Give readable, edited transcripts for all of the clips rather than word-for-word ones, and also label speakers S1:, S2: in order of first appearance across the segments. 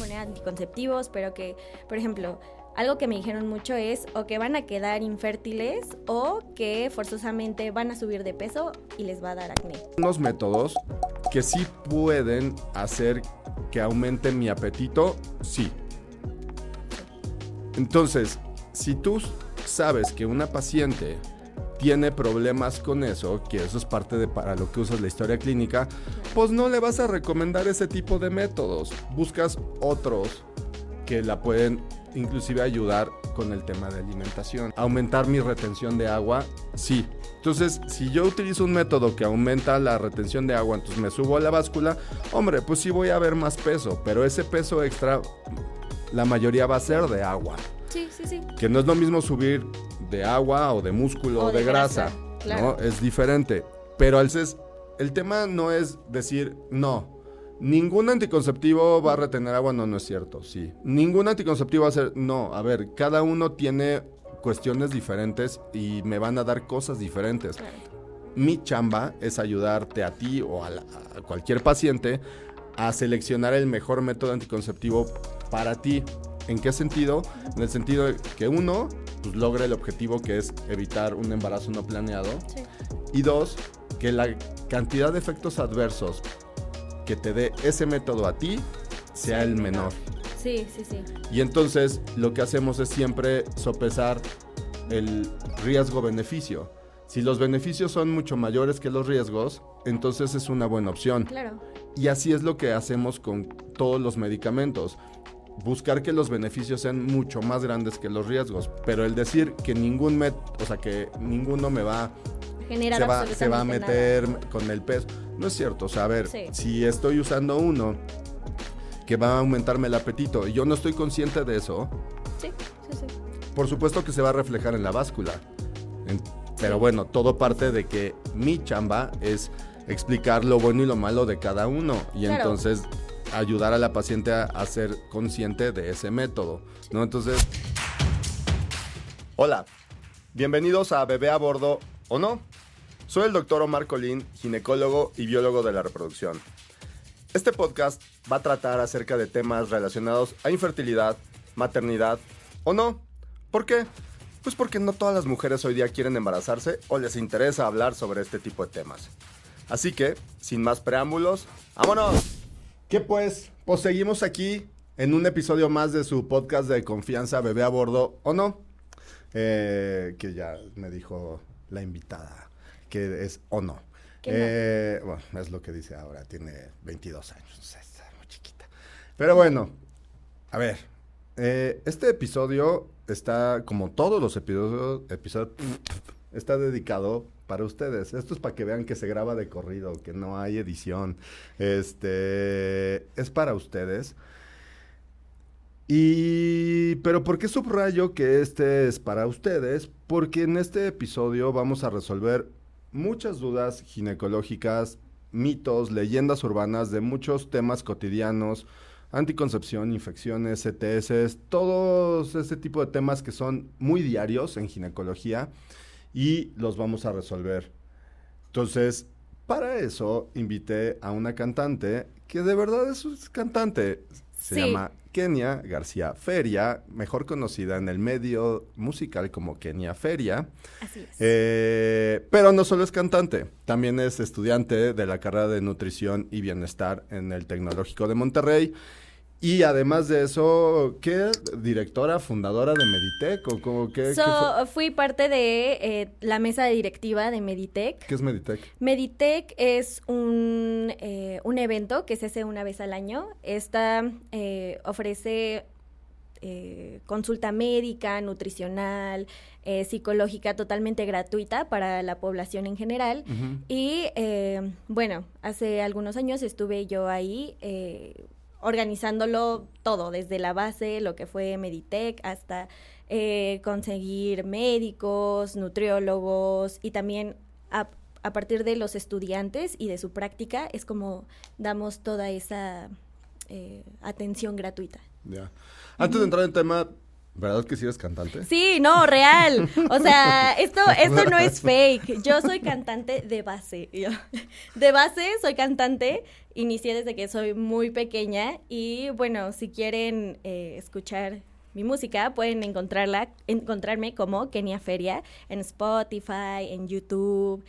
S1: poner anticonceptivos, pero que, por ejemplo, algo que me dijeron mucho es o que van a quedar infértiles o que forzosamente van a subir de peso y les va a dar acné.
S2: Unos métodos que sí pueden hacer que aumente mi apetito, sí. Entonces, si tú sabes que una paciente tiene problemas con eso, que eso es parte de para lo que usas la historia clínica, pues no le vas a recomendar ese tipo de métodos. Buscas otros que la pueden inclusive ayudar con el tema de alimentación. Aumentar mi retención de agua, sí. Entonces, si yo utilizo un método que aumenta la retención de agua, entonces me subo a la báscula, hombre, pues sí voy a ver más peso, pero ese peso extra, la mayoría va a ser de agua.
S1: Sí.
S2: Que no es lo mismo subir de agua o de músculo o de grasa,
S1: claro.
S2: ¿no? Es diferente. Pero el tema no es decir, no, ningún anticonceptivo va a retener agua, no es cierto, sí. Ningún anticonceptivo va a ser, no, a ver, cada uno tiene cuestiones diferentes y me van a dar cosas diferentes.
S1: Claro.
S2: Mi chamba es ayudarte a ti o a cualquier paciente a seleccionar el mejor método anticonceptivo para ti. ¿En qué sentido? En el sentido de que uno, pues logre el objetivo que es evitar un embarazo no planeado.
S1: Sí.
S2: Y dos, que la cantidad de efectos adversos que te dé ese método a ti sea el menor.
S1: Sí.
S2: Y entonces lo que hacemos es siempre sopesar el riesgo-beneficio. Si los beneficios son mucho mayores que los riesgos, entonces es una buena opción.
S1: Claro.
S2: Y así es lo que hacemos con todos los medicamentos. Buscar que los beneficios sean mucho más grandes que los riesgos, pero el decir que que ninguno me va se va a meter
S1: nada
S2: con el peso, no es cierto. O sea, a ver,
S1: sí.
S2: Si estoy usando uno que va a aumentarme el apetito y yo no estoy consciente de eso,
S1: sí.
S2: por supuesto que se va a reflejar en la báscula. Pero bueno, todo parte de que mi chamba es explicar lo bueno y lo malo de cada uno y
S1: claro.
S2: Entonces ayudar a la paciente a ser consciente de ese método, ¿no? Entonces, hola, bienvenidos a Bebé a Bordo, ¿o no? Soy el doctor Omar Colín, ginecólogo y biólogo de la reproducción. Este podcast va a tratar acerca de temas relacionados a infertilidad, maternidad, ¿o no? ¿Por qué? Pues porque no todas las mujeres hoy día quieren embarazarse o les interesa hablar sobre este tipo de temas. Así que, sin más preámbulos, ¡vámonos! ¿Qué pues? Pues seguimos aquí en un episodio más de su podcast de confianza, Bebé a Bordo, ¿o no? Que ya me dijo la invitada, que es ¿o no? Bueno, es lo que dice ahora, tiene 22 años, no sé, está muy chiquita. Pero bueno, a ver, este episodio está, como todos los episodios está dedicado para ustedes. Esto es para que vean que se graba de corrido, que no hay edición. Es para ustedes. Pero ¿por qué subrayo que este es para ustedes? Porque en este episodio vamos a resolver muchas dudas ginecológicas, mitos, leyendas urbanas de muchos temas cotidianos, anticoncepción, infecciones, ETS, todos ese tipo de temas que son muy diarios en ginecología y los vamos a resolver. Entonces, para eso invité a una cantante que de verdad es cantante. Se llama Kenia García Feria, mejor conocida en el medio musical como Kenia Feria.
S1: Así es.
S2: Pero no solo es cantante, también es estudiante de la carrera de Nutrición y Bienestar en el Tecnológico de Monterrey. Y además de eso, ¿qué? ¿Directora, fundadora de Meditec? ¿O qué fue?
S1: Fui parte de la mesa directiva de Meditec.
S2: ¿Qué es Meditec?
S1: Meditec es un evento que se hace una vez al año. Ofrece consulta médica, nutricional, psicológica totalmente gratuita para la población en general.
S2: Uh-huh.
S1: Y bueno, hace algunos años estuve yo ahí organizándolo todo, desde la base, lo que fue Meditec, hasta conseguir médicos, nutriólogos y también a partir de los estudiantes y de su práctica es como damos toda esa atención gratuita.
S2: Ya. Antes de entrar en tema, ¿Verdad que sí eres cantante?
S1: Sí, no, real. O sea, esto no es fake. Yo soy cantante de base. De base soy cantante. Inicié desde que soy muy pequeña. Y bueno, si quieren escuchar mi música, pueden encontrarme como Kenia Feria en Spotify, en YouTube.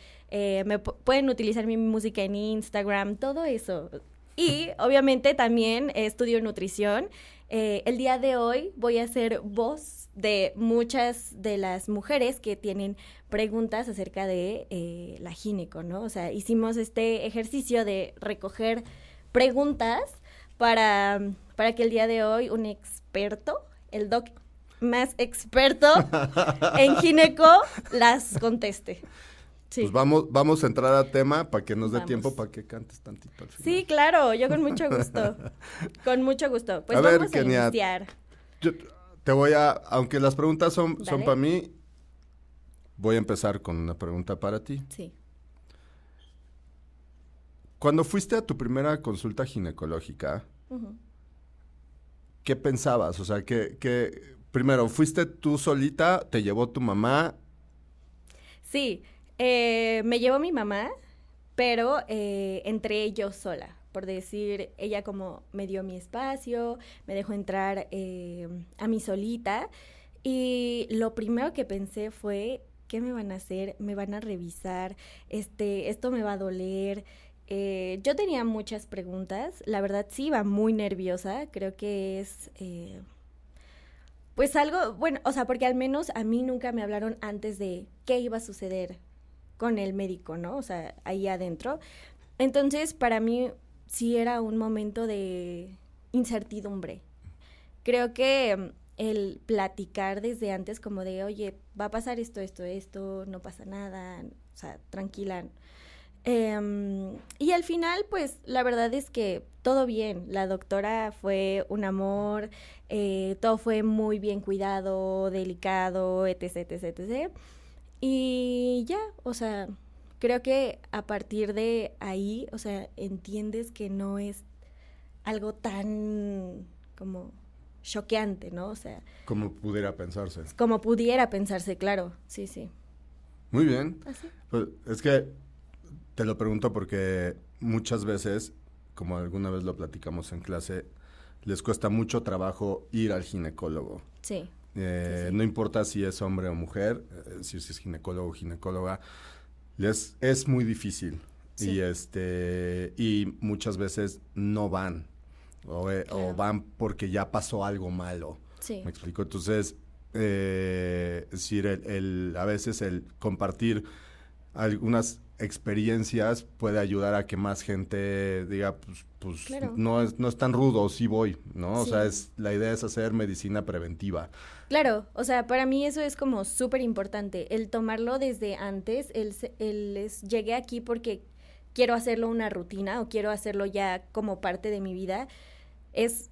S1: Pueden utilizar mi música en Instagram, todo eso. Y obviamente también estudio nutrición. El día de hoy voy a ser voz de muchas de las mujeres que tienen preguntas acerca de la gineco, ¿no? O sea, hicimos este ejercicio de recoger preguntas para que el día de hoy un experto, el doc más experto en gineco, las conteste. Sí.
S2: Pues vamos a entrar a tema para que nos dé tiempo para que cantes tantito al final.
S1: Sí, claro, yo con mucho gusto. Con mucho gusto. Pues vamos a iniciar.
S2: Yo te aunque las preguntas son para mí, voy a empezar con una pregunta para ti.
S1: Sí.
S2: Cuando fuiste a tu primera consulta ginecológica, ¿qué pensabas? O sea, que primero, ¿fuiste tú solita? ¿Te llevó tu mamá?
S1: Sí. Me llevó mi mamá, pero entré yo sola, por decir, ella como me dio mi espacio, me dejó entrar a mí solita, y lo primero que pensé fue, ¿qué me van a hacer? ¿Me van a revisar? ¿Esto me va a doler? Yo tenía muchas preguntas, la verdad sí iba muy nerviosa, creo que es... pues algo, bueno, o sea, porque al menos a mí nunca me hablaron antes de qué iba a suceder con el médico, ¿no? O sea, ahí adentro. Entonces, para mí sí era un momento de incertidumbre. Creo que el platicar desde antes como de, oye, va a pasar esto, no pasa nada, o sea, tranquila. Y al final, pues, la verdad es que todo bien. La doctora fue un amor, todo fue muy bien cuidado, delicado, etc, etc, etc. Y ya, o sea, creo que a partir de ahí, o sea, entiendes que no es algo tan como choqueante, ¿no? O sea...
S2: Como pudiera pensarse.
S1: Como pudiera pensarse, claro, sí, sí.
S2: Muy bien.
S1: ¿Así?
S2: Pues es que te lo pregunto porque muchas veces, como alguna vez lo platicamos en clase, les cuesta mucho trabajo ir al ginecólogo.
S1: Sí. Sí.
S2: No importa si es hombre o mujer, si es ginecólogo o ginecóloga, es muy difícil. Sí. Y muchas veces no van o van porque ya pasó algo malo.
S1: Sí.
S2: ¿Me explico? Entonces, es decir, a veces el compartir algunas experiencias puede ayudar a que más gente diga, pues claro. no es tan rudo, sí voy, ¿no? Sí. O sea, la idea es hacer medicina preventiva.
S1: Claro, o sea, para mí eso es como súper importante, el tomarlo desde antes, llegué aquí porque quiero hacerlo una rutina o quiero hacerlo ya como parte de mi vida, es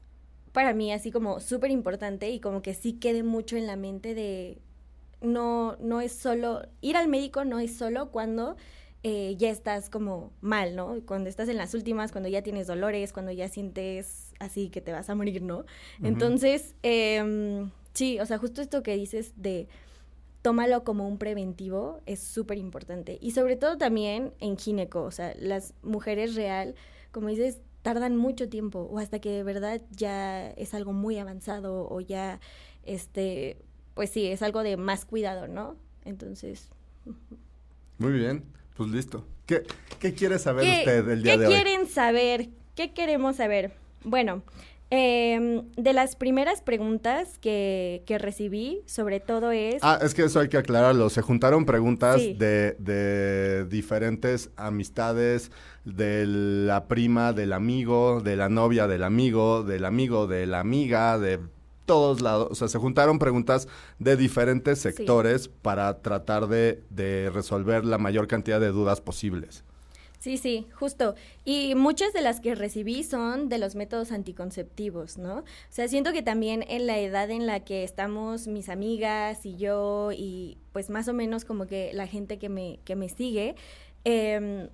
S1: para mí así como súper importante y como que sí quede mucho en la mente de, no es solo, ir al médico no es solo cuando... ya estás como mal, ¿no? Cuando estás en las últimas, cuando ya tienes dolores, cuando ya sientes así que te vas a morir, ¿no? Uh-huh. Entonces, sí, o sea, justo esto que dices de tómalo como un preventivo es súper importante. Y sobre todo también en gineco, o sea, las mujeres real, como dices, tardan mucho tiempo o hasta que de verdad ya es algo muy avanzado o ya, pues sí, es algo de más cuidado, ¿no? Entonces...
S2: Muy bien. Pues listo. ¿Qué quiere saber usted el día de hoy?
S1: ¿Qué quieren saber? ¿Qué queremos saber? Bueno, de las primeras preguntas que recibí, sobre todo es...
S2: es que eso hay que aclararlo. Se juntaron preguntas sí. de diferentes amistades, de la prima, del amigo, de la novia, del amigo, de la amiga, de... todos lados, o sea, se juntaron preguntas de diferentes sectores sí. para tratar de resolver la mayor cantidad de dudas posibles.
S1: Sí, justo. Y muchas de las que recibí son de los métodos anticonceptivos, ¿no? O sea, siento que también en la edad en la que estamos mis amigas y yo y pues más o menos como que la gente que me sigue,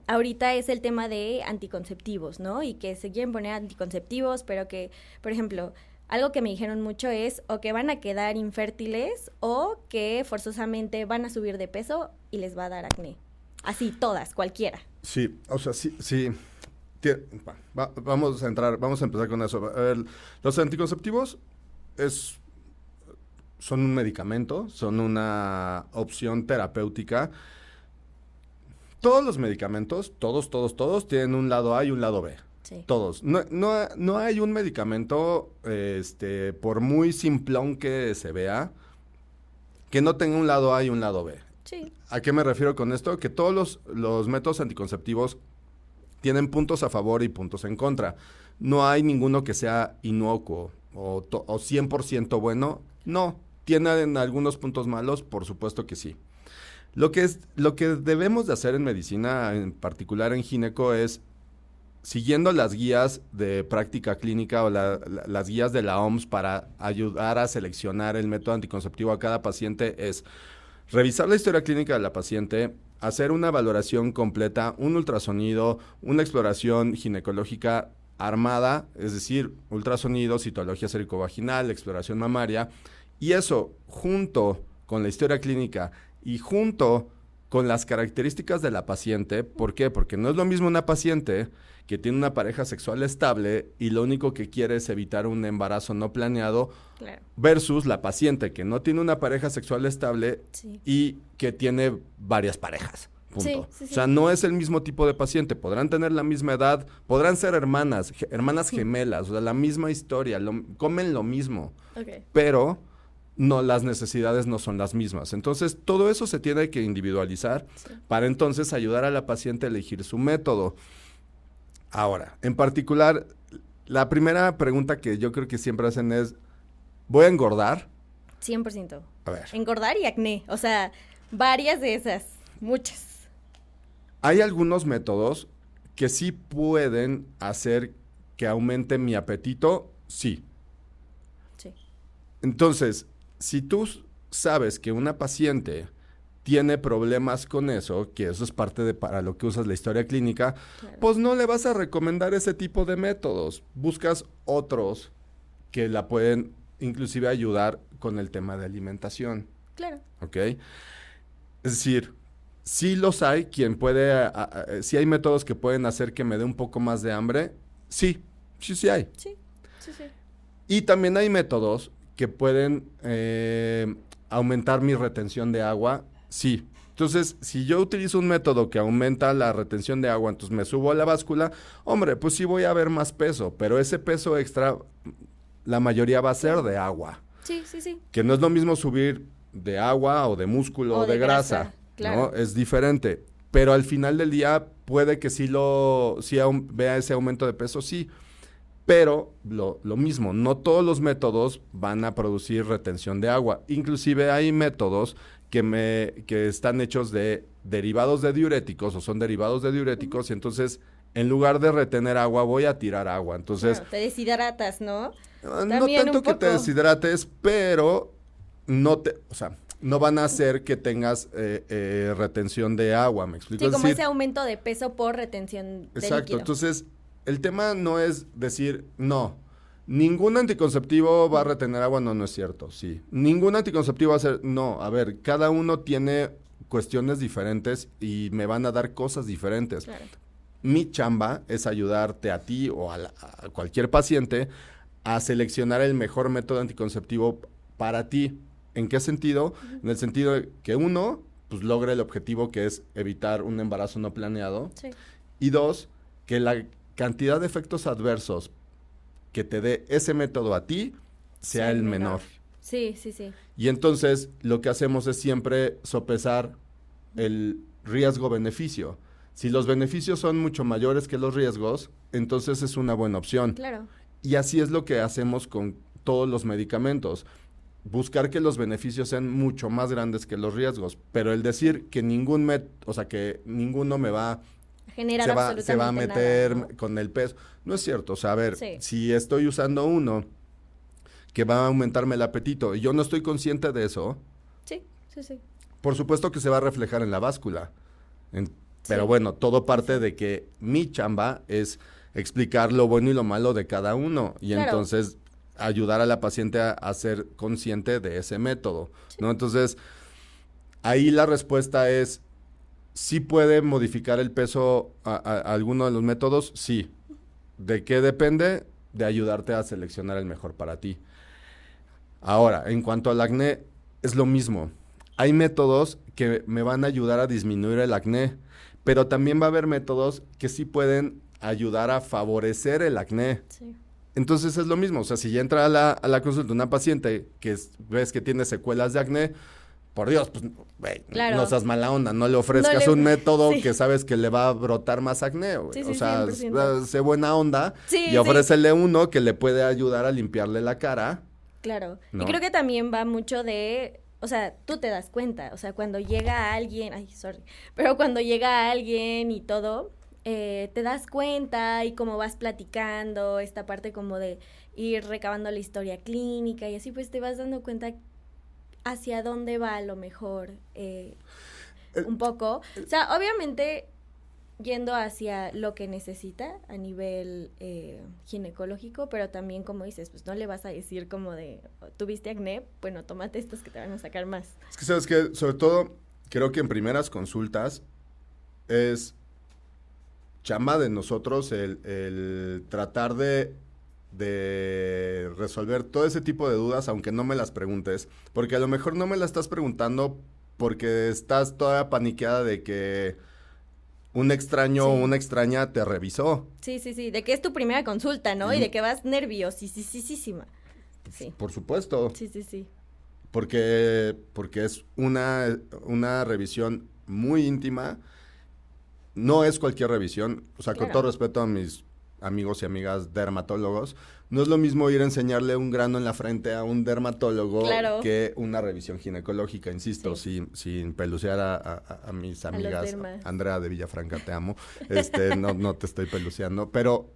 S1: ahorita es el tema de anticonceptivos, ¿no? Y que se quieren poner anticonceptivos, pero que, por ejemplo... algo que me dijeron mucho es o que van a quedar infértiles o que forzosamente van a subir de peso y les va a dar acné. Así todas, cualquiera.
S2: Sí, o sea, sí. Vamos a empezar con eso. A ver, los anticonceptivos son un medicamento, son una opción terapéutica. Todos los medicamentos, todos tienen un lado A y un lado B.
S1: Sí.
S2: Todos. No hay un medicamento, por muy simplón que se vea, que no tenga un lado A y un lado B.
S1: Sí.
S2: ¿A qué me refiero con esto? Que todos los métodos anticonceptivos tienen puntos a favor y puntos en contra. No hay ninguno que sea inocuo o 100% bueno. No. ¿Tienen algunos puntos malos? Por supuesto que sí. Lo que debemos de hacer en medicina, en particular en gineco, es siguiendo las guías de práctica clínica o las guías de la OMS para ayudar a seleccionar el método anticonceptivo a cada paciente, es revisar la historia clínica de la paciente, hacer una valoración completa, un ultrasonido, una exploración ginecológica armada, es decir, ultrasonido, citología cervicovaginal, exploración mamaria, y eso junto con la historia clínica y junto con las características de la paciente. ¿Por qué? Porque no es lo mismo una paciente que tiene una pareja sexual estable y lo único que quiere es evitar un embarazo no planeado,
S1: claro,
S2: versus la paciente que no tiene una pareja sexual estable
S1: sí,
S2: y que tiene varias parejas. Punto.
S1: Sí.
S2: O sea, no es el mismo tipo de paciente. Podrán tener la misma edad, podrán ser hermanas gemelas, o sea, la misma historia, comen lo mismo,
S1: okay,
S2: pero no, las necesidades no son las mismas. Entonces, todo eso se tiene que individualizar para entonces ayudar a la paciente a elegir su método. Ahora, en particular, la primera pregunta que yo creo que siempre hacen es, ¿voy a engordar?
S1: 100%.
S2: A ver.
S1: Engordar y acné, o sea, varias de esas, muchas.
S2: Hay algunos métodos que sí pueden hacer que aumente mi apetito, sí.
S1: Sí.
S2: Entonces, si tú sabes que una paciente tiene problemas con eso, que eso es parte para lo que usas la historia clínica,
S1: Claro.
S2: pues no le vas a recomendar ese tipo de métodos. Buscas otros que la pueden inclusive ayudar con el tema de alimentación.
S1: Claro.
S2: ¿Ok? Es decir, sí los hay, sí hay métodos que pueden hacer que me dé un poco más de hambre, sí hay.
S1: Sí.
S2: Y también hay métodos que pueden aumentar mi retención de agua, sí. Entonces, si yo utilizo un método que aumenta la retención de agua, entonces me subo a la báscula, hombre, pues sí voy a ver más peso, pero ese peso extra, la mayoría va a ser de agua.
S1: Sí.
S2: Que no es lo mismo subir de agua o de músculo o de grasa,
S1: claro.
S2: ¿no? Es diferente. Pero al final del día puede que vea ese aumento de peso, sí. Pero lo mismo, no todos los métodos van a producir retención de agua. Inclusive hay métodos que están hechos de derivados de diuréticos o son derivados de diuréticos, y entonces en lugar de retener agua voy a tirar agua. Entonces,
S1: Claro, te deshidratas, ¿no?
S2: no tanto que te deshidrates, pero no van a hacer que tengas retención de agua, ¿me explico?
S1: Sí,
S2: Es
S1: como
S2: decir,
S1: ese aumento de peso por retención de
S2: exacto,
S1: líquido.
S2: entonces el tema no es decir, no, ningún anticonceptivo va a retener agua, no es cierto, sí. Ningún anticonceptivo va a ser, no, a ver, cada uno tiene cuestiones diferentes y me van a dar cosas diferentes.
S1: Claro.
S2: Mi chamba es ayudarte a ti o a cualquier paciente a seleccionar el mejor método anticonceptivo para ti. ¿En qué sentido? Uh-huh. En el sentido de que uno, pues logre el objetivo que es evitar un embarazo no planeado.
S1: Sí.
S2: Y dos, que la cantidad de efectos adversos que te dé ese método a ti sea el menor.
S1: Sí.
S2: Y entonces lo que hacemos es siempre sopesar el riesgo-beneficio. Si los beneficios son mucho mayores que los riesgos, entonces es una buena opción.
S1: Claro.
S2: Y así es lo que hacemos con todos los medicamentos. Buscar que los beneficios sean mucho más grandes que los riesgos. Pero el decir que que ninguno me va se va a meter
S1: nada, ¿no?
S2: con el peso. No es cierto. O sea, a ver,
S1: sí.
S2: Si estoy usando uno que va a aumentarme el apetito y yo no estoy consciente de eso,
S1: Sí.
S2: por supuesto que se va a reflejar en la báscula. Pero bueno, todo parte de que mi chamba es explicar lo bueno y lo malo de cada uno. Y
S1: claro.
S2: Entonces ayudar a la paciente a ser consciente de ese método, ¿no? Entonces, ahí la respuesta es, ¿sí puede modificar el peso a alguno de los métodos? Sí. ¿De qué depende? De ayudarte a seleccionar el mejor para ti. Ahora, en cuanto al acné, es lo mismo. Hay métodos que me van a ayudar a disminuir el acné, pero también va a haber métodos que sí pueden ayudar a favorecer el acné.
S1: Sí.
S2: Entonces es lo mismo, o sea, si ya entra a la consulta una paciente que ves que tiene secuelas de acné, por Dios, pues, güey,
S1: claro.
S2: no seas mala onda, no le ofrezcas un método
S1: sí.
S2: que sabes que le va a brotar más acné, güey.
S1: Sí,
S2: o sea,
S1: 100%.
S2: sé buena onda
S1: Sí,
S2: y ofrécele uno que le puede ayudar a limpiarle la cara.
S1: Claro,
S2: ¿no?
S1: Y creo que también va mucho de, o sea, tú te das cuenta, o sea, cuando llega alguien, pero cuando llega alguien y todo, te das cuenta y como vas platicando, esta parte como de ir recabando la historia clínica y así pues te vas dando cuenta hacia dónde va a lo mejor un poco. O sea, obviamente yendo hacia lo que necesita a nivel ginecológico, pero también como dices, pues no le vas a decir como de, ¿tuviste acné? Bueno, tómate estos que te van a sacar más.
S2: Es que sabes que, sobre todo, creo que en primeras consultas es chamba de nosotros el tratar de resolver todo ese tipo de dudas, aunque no me las preguntes, porque a lo mejor no me las estás preguntando porque estás toda paniqueada de que un extraño o una extraña te revisó.
S1: Sí, de que es tu primera consulta, ¿no? Y de que vas nerviosísima. Sí.
S2: Por supuesto.
S1: Sí.
S2: Porque es una revisión muy íntima. No es cualquier revisión. O sea,
S1: claro.
S2: Con todo respeto a mis amigos y amigas dermatólogos, no es lo mismo ir a enseñarle un grano en la frente a un dermatólogo que una revisión ginecológica, insisto, sin pelucear a mis amigas. Andrea de Villafranca, te amo. No te estoy peluceando, pero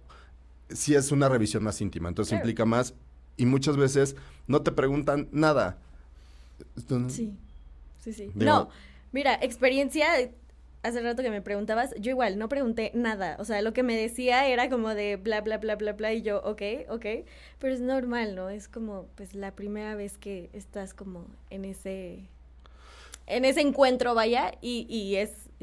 S2: sí es una revisión más íntima, entonces implica más y muchas veces no te preguntan nada.
S1: Sí. No, mira, experiencia. Hace rato que me preguntabas, yo igual no pregunté nada, o sea, lo que me decía era como de bla, bla, bla, bla, bla, y yo, ok, pero es normal, ¿no? Es como, pues, la primera vez que estás como en ese encuentro, vaya, y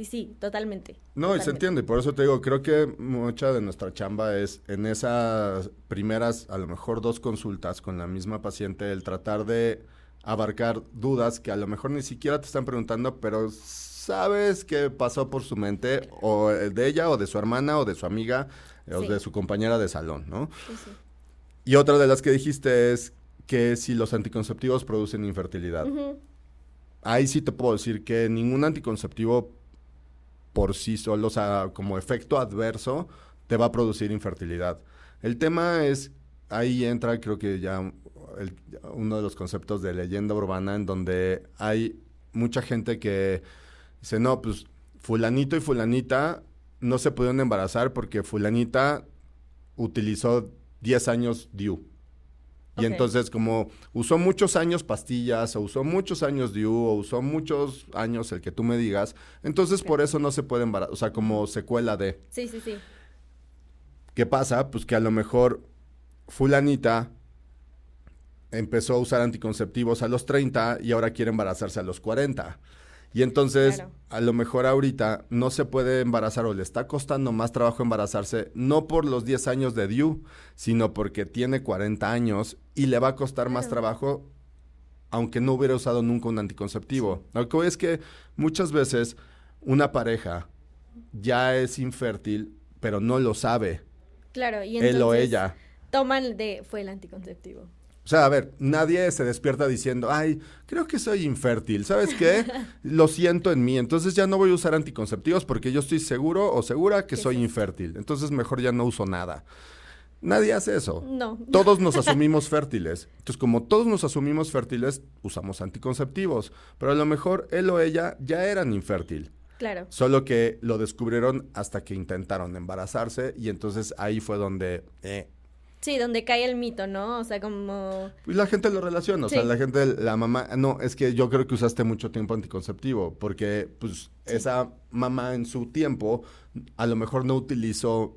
S1: sí, totalmente.
S2: No, y se entiende, y por eso te digo, creo que mucha de nuestra chamba es en esas primeras, a lo mejor 2 consultas con la misma paciente, el tratar de abarcar dudas que a lo mejor ni siquiera te están preguntando, pero sabes qué pasó por su mente, o de ella, o de su hermana, o de su amiga, o de su compañera de salón, ¿no?
S1: Sí.
S2: Y otra de las que dijiste es que si los anticonceptivos producen infertilidad. Uh-huh. Ahí sí te puedo decir que ningún anticonceptivo por sí solo, o sea, como efecto adverso, te va a producir infertilidad. El tema es, ahí entra creo que ya uno de los conceptos de leyenda urbana, en donde hay mucha gente que dice, no, pues fulanito y fulanita no se pudieron embarazar porque fulanita utilizó 10 años DIU. Y entonces como usó muchos años pastillas, o usó muchos años DIU, o usó muchos años el que tú me digas, entonces por eso no se puede embarazar, o sea, como secuela de.
S1: Sí.
S2: ¿Qué pasa? Pues que a lo mejor fulanita empezó a usar anticonceptivos a los 30 y ahora quiere embarazarse a los 40. Y entonces, a lo mejor ahorita no se puede embarazar o le está costando más trabajo embarazarse, no por los 10 años de DIU, sino porque tiene 40 años y le va a costar más trabajo, aunque no hubiera usado nunca un anticonceptivo. Lo que voy es que muchas veces una pareja ya es infértil, pero no lo sabe.
S1: Claro, y entonces
S2: él o ella
S1: fue el anticonceptivo.
S2: O sea, a ver, nadie se despierta diciendo, ay, creo que soy infértil, ¿sabes qué? Lo siento en mí, entonces ya no voy a usar anticonceptivos porque yo estoy seguro o segura que soy infértil, entonces mejor ya no uso nada. Nadie hace eso.
S1: No.
S2: Todos nos asumimos fértiles. Entonces, como todos nos asumimos fértiles, usamos anticonceptivos, pero a lo mejor él o ella ya eran infértil.
S1: Claro.
S2: Solo que lo descubrieron hasta que intentaron embarazarse y entonces ahí fue donde...
S1: Sí, donde cae el mito, ¿no? O sea, como...
S2: Y la gente lo relaciona, o sea, la gente, la mamá... No, es que yo creo que usaste mucho tiempo anticonceptivo, porque, pues, esa mamá en su tiempo a lo mejor no utilizó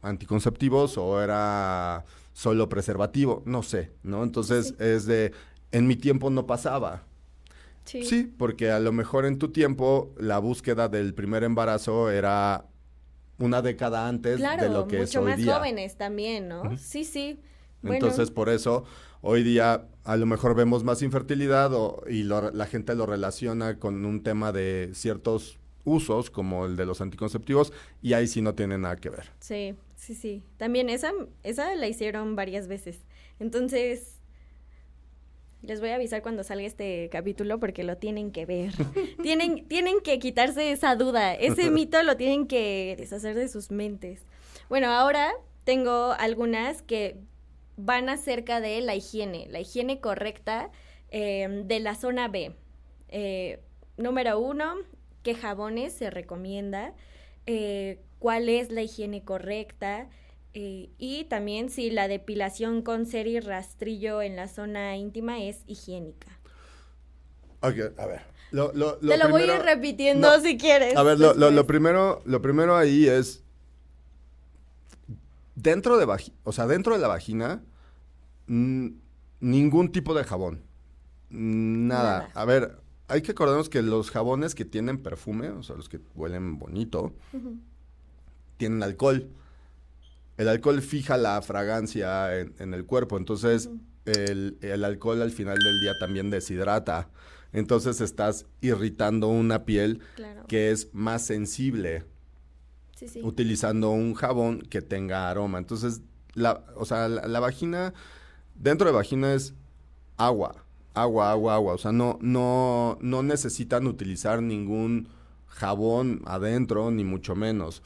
S2: anticonceptivos o era solo preservativo, no sé, ¿no? Entonces es de, en mi tiempo no pasaba. Sí, porque a lo mejor en tu tiempo la búsqueda del primer embarazo era una década antes de lo que es hoy día.
S1: Mucho más jóvenes también, ¿no? Sí.
S2: Bueno. Entonces, por eso, hoy día a lo mejor vemos más infertilidad la gente lo relaciona con un tema de ciertos usos, como el de los anticonceptivos, y ahí sí no tiene nada que ver.
S1: Sí. También esa la hicieron varias veces. Entonces, les voy a avisar cuando salga este capítulo porque lo tienen que ver. tienen que quitarse esa duda. Ese mito lo tienen que deshacer de sus mentes. Bueno, ahora tengo algunas que van acerca de la higiene correcta de la zona B. Número 1, ¿qué jabones se recomienda? ¿Cuál es la higiene correcta? Y también si la depilación con cera y rastrillo en la zona íntima es higiénica.
S2: Ok, a ver.
S1: Te lo primero, voy a ir repitiendo si quieres.
S2: A ver, lo primero ahí es dentro de la vagina ningún tipo de jabón. Nada. A ver, hay que acordarnos que los jabones que tienen perfume, o sea, los que huelen bonito, tienen alcohol. El alcohol fija la fragancia en el cuerpo, entonces el alcohol al final del día también deshidrata. Entonces estás irritando una piel que es más sensible utilizando un jabón que tenga aroma. Entonces, la vagina, dentro de vagina es agua. O sea, no necesitan utilizar ningún jabón adentro, ni mucho menos.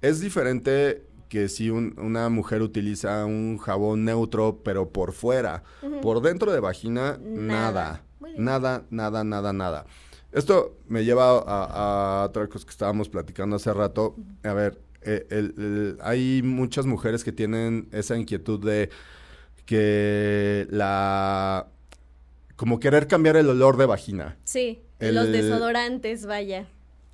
S2: Es diferente que si una mujer utiliza un jabón neutro, pero por fuera. Por dentro de vagina, nada. Nada. Esto me lleva a otra cosa que estábamos platicando hace rato. A ver, hay muchas mujeres que tienen esa inquietud de que como querer cambiar el olor de vagina.
S1: Sí, los desodorantes, vaya.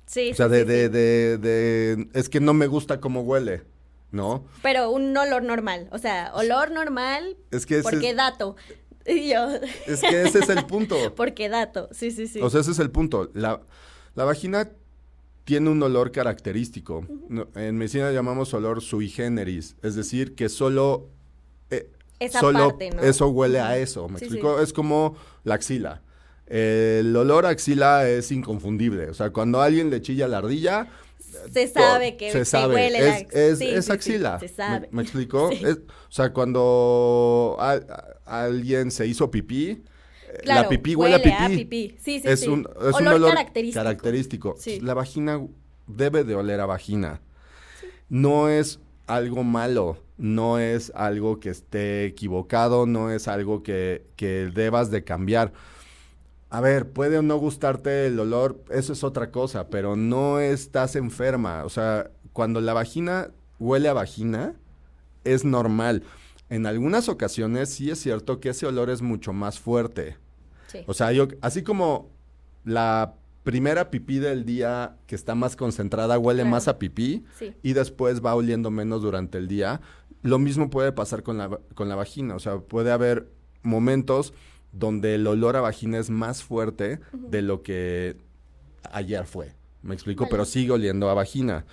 S1: Sí,
S2: o sea, es que no me gusta cómo huele, ¿no?
S1: Pero un olor normal, o sea, olor normal, porque dato. Y yo.
S2: Es que ese es el punto.
S1: Porque dato, sí.
S2: O sea, ese es el punto. La vagina tiene un olor característico. En medicina llamamos olor sui generis, es decir, que solo
S1: parte, ¿no?
S2: Eso huele a eso, ¿me explico? Sí. Es como la axila. El olor a axila es inconfundible. O sea, cuando a alguien le chilla la ardilla,
S1: se sabe que huele
S2: es axila.
S1: Se sabe.
S2: ¿Me explico?
S1: Sí.
S2: O sea, cuando alguien se hizo pipí, la pipí huele a pipí.
S1: Sí.
S2: Es un olor característico.
S1: Sí.
S2: La vagina debe de oler a vagina. Sí. No es algo malo, no es algo que esté equivocado, no es algo que debas de cambiar. A ver, puede o no gustarte el olor, eso es otra cosa, pero no estás enferma. O sea, cuando la vagina huele a vagina, es normal. En algunas ocasiones sí es cierto que ese olor es mucho más fuerte. Sí. O sea, así como la primera pipí del día que está más concentrada huele más a pipí y después va oliendo menos durante el día, lo mismo puede pasar con la vagina. O sea, puede haber momentos donde el olor a vagina es más fuerte de lo que ayer fue. ¿Me explico? Vale. Pero sigue oliendo a vagina.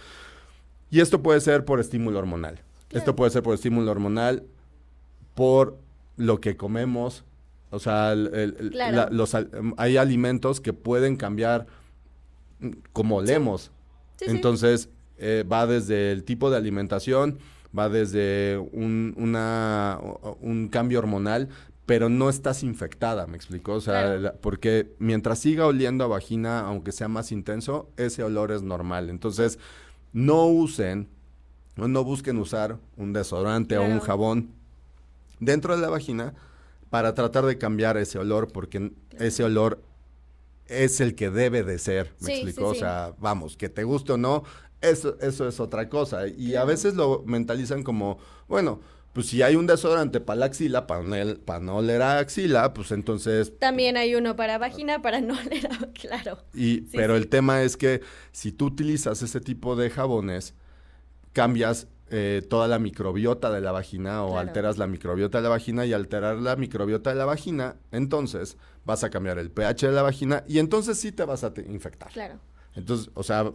S2: Y esto puede ser por estímulo hormonal. Por lo que comemos. O sea, hay alimentos que pueden cambiar como olemos. Sí, entonces, va desde el tipo de alimentación, va desde un cambio hormonal, pero no estás infectada, ¿me explico? O sea, porque mientras siga oliendo a vagina, aunque sea más intenso, ese olor es normal. Entonces, no busquen usar un desodorante o un jabón dentro de la vagina para tratar de cambiar ese olor, porque ese olor es el que debe de ser, ¿me explico? O sea, vamos, que te guste o no, eso es otra cosa. Y a veces lo mentalizan como, bueno, pues si hay un desodorante para la axila, para no oler a axila, pues entonces...
S1: También hay uno para vagina, para no oler a... Claro.
S2: Pero el tema es que si tú utilizas ese tipo de jabones, cambias toda la microbiota de la vagina o
S1: Claro.
S2: alteras la microbiota de la vagina, y alterar la microbiota de la vagina, entonces vas a cambiar el pH de la vagina y entonces sí te vas a infectar.
S1: Claro.
S2: Entonces, o sea,